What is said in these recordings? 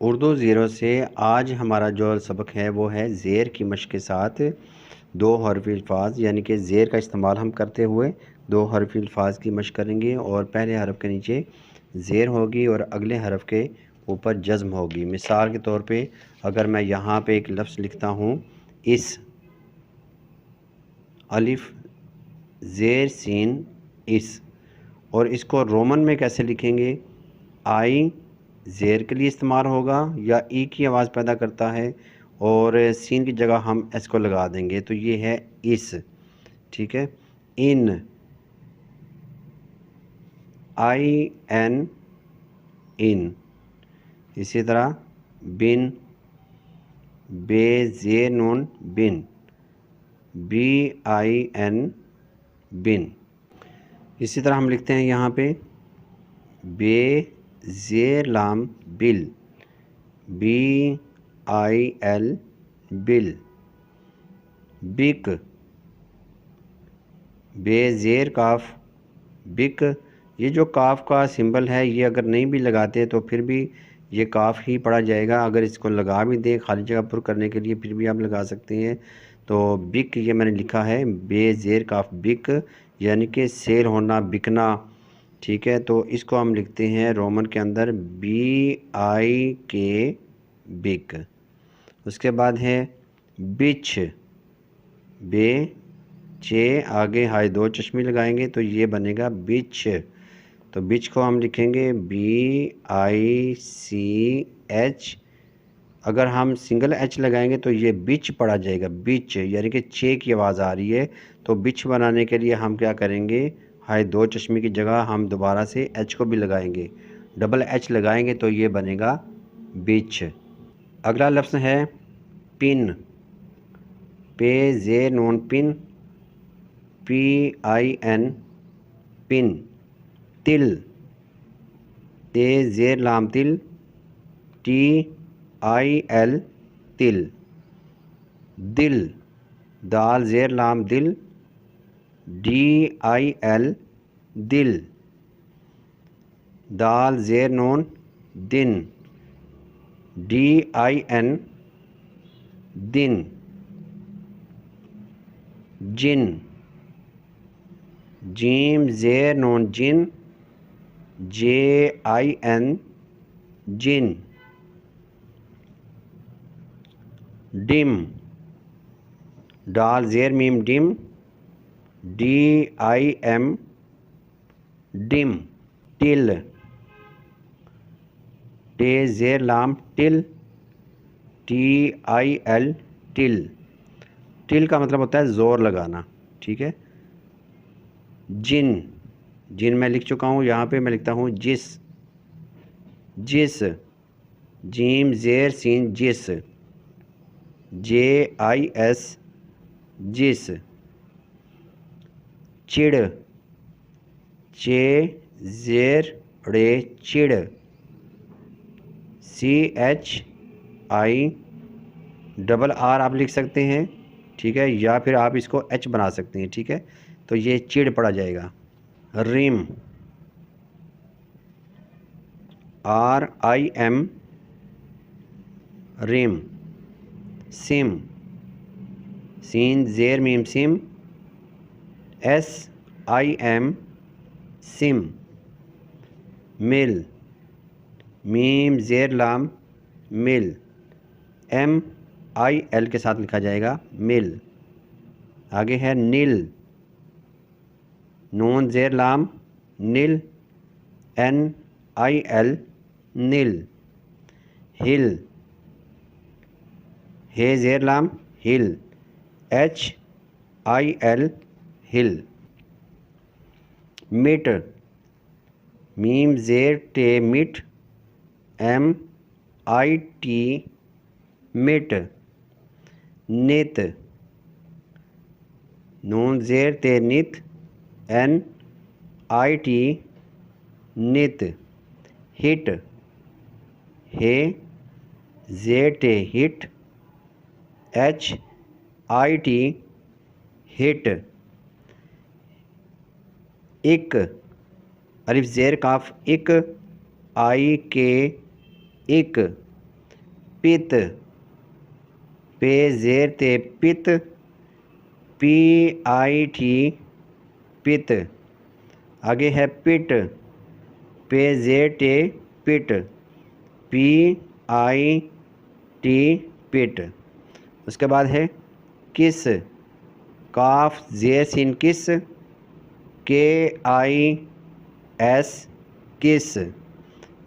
Urdu zero से आज हमारा जो सबक है वो है ज़ेर की मश्क के साथ दो हरफ़ी अल्फाज, यानी कि ज़ेर का इस्तेमाल हम करते हुए दो हरफ़ी अल्फाज की मश्क करेंगे। और पहले हरफ़ के नीचे ज़ेर होगी और अगले हरफ़ के ऊपर जज़्म होगी। मिसाल के तौर पे अगर मैं यहाँ पे एक लफ्ज़ लिखता हूँ इस, अलिफ ज़ेर सीन इस, और इसको रोमन में कैसे लिखेंगे? आई ज़ेर के लिए इस्तेमाल होगा या ई की आवाज़ पैदा करता है और सीन की जगह हम एस को लगा देंगे, तो ये है इस। ठीक है। इन, आई एन इन। इसी तरह बिन, बे ज़ेर नून बिन, बी आई एन बिन। इसी तरह हम लिखते हैं यहाँ पे बे ज़ेर लाम बिल, बी आई एल बिल। बिक, बेज़ेर काफ बिक। ये जो काफ का सिंबल है ये अगर नहीं भी लगाते तो फिर भी ये काफ ही पढ़ा जाएगा। अगर इसको लगा भी दें खाली जगह पर करने के लिए फिर भी आप लगा सकते हैं। तो बिक ये मैंने लिखा है बेज़ेर काफ बिक, यानी कि सेल होना, बिकना। ठीक है, तो इसको हम लिखते हैं रोमन के अंदर बी आई के बिक। उसके बाद है बिच, बे चे आगे हाई दो चश्मे लगाएंगे तो ये बनेगा बिच। तो बिच को हम लिखेंगे बी आई सी एच। अगर हम सिंगल एच लगाएंगे तो ये बिच पढ़ा जाएगा, बिच, यानी कि चे की आवाज़ आ रही है। तो बिच बनाने के लिए हम क्या करेंगे, हाई दो चश्मे की जगह हम दोबारा से एच को भी लगाएंगे, डबल एच लगाएंगे तो ये बनेगा बिच। अगला लफ्ज़ है पिन, पे जे नून पिन, पी आई एन पिन। तिल, ते ज़ेर लाम तिल, टी आई एल तिल। दिल, दाल ज़ेर लाम दिल, डी आई एल दिल। दाल ज़ेर नून दिन, डी आई एन दिन। जिन, जीम ज़ेर नून जिन, जे आई एन जिन। डिम, डाल ज़ेर मीम डिम, डी आई एम डिम। टिल, टे ज़ेर लाम टिल, टी आई एल टिल। टिल का मतलब होता है ज़ोर लगाना। ठीक है। जिन, जिन मैं लिख चुका हूँ, यहाँ पे मैं लिखता हूँ जिस, जिस, जीम ज़ेर सीन जिस, जे आई एस जिस। चिड़, चे ज़ेर रे चिड़, C H I double R आप लिख सकते हैं। ठीक है, या फिर आप इसको एच बना सकते हैं। ठीक है, तो ये चिड़ पड़ा जाएगा। रिम, आर आई एम रिम। सिम, सीन ज़ेर मीम सिम, एस आई एम सिम। मिल, मीम ज़ेर लाम मिल, एम आई एल के साथ लिखा जाएगा मिल। आगे है नील, नून ज़ेर लाम नील, एन आई एल नील। हिल, हे ज़ेर लाम हिल, एच आई एल हिल। मिट, मीम ज़ेर टे मिट, एम आई टी मिट। नित, नून ज़ेर ते नित, एन आई टी नित। हिट, हे ज़ेर टे hit, H I T hit. इक, अलिफ ज़ेर काफ इक, आई के इक। पित, पे ज़ेर ते पित, PIT पित। आगे है पिट, पे ज़ेर टे पिट, PIT पिट। उसके बाद है किस, काफ ज़ेर सिन किस, KIS किस।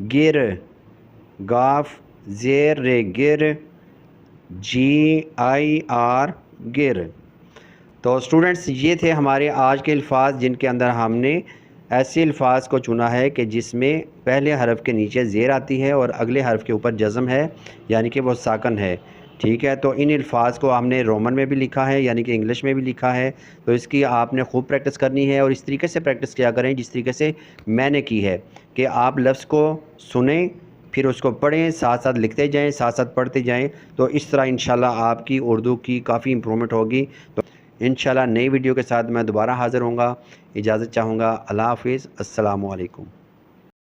गिर, गाफ ज़ेर रे गिर, GIR गिर। तो स्टूडेंट्स ये थे हमारे आज के अल्फाज जिनके अंदर हमने ऐसे अल्फाज को चुना है कि जिसमें पहले हरफ के नीचे ज़ेर आती है और अगले हरफ के ऊपर जज़म है, यानी कि वो साकन है। ठीक है, तो इन अल्फाज को हमने रोमन में भी लिखा है, यानी कि इंग्लिश में भी लिखा है। तो इसकी आपने खूब प्रैक्टिस करनी है और इस तरीके से प्रैक्टिस किया करें जिस तरीके से मैंने की है, कि आप लफ्ज़ को सुने, फिर उसको पढ़ें, साथ साथ लिखते जाएं, साथ साथ पढ़ते जाएं। तो इस तरह इंशाल्लाह आपकी उर्दू की काफ़ी इम्प्रूवमेंट होगी। तो इंशाल्लाह नई वीडियो के साथ मैं दोबारा हाज़िर होऊंगा। इजाज़त चाहूँगा। अल्लाह हाफ़िज़। अस्सलामु अलैकुम।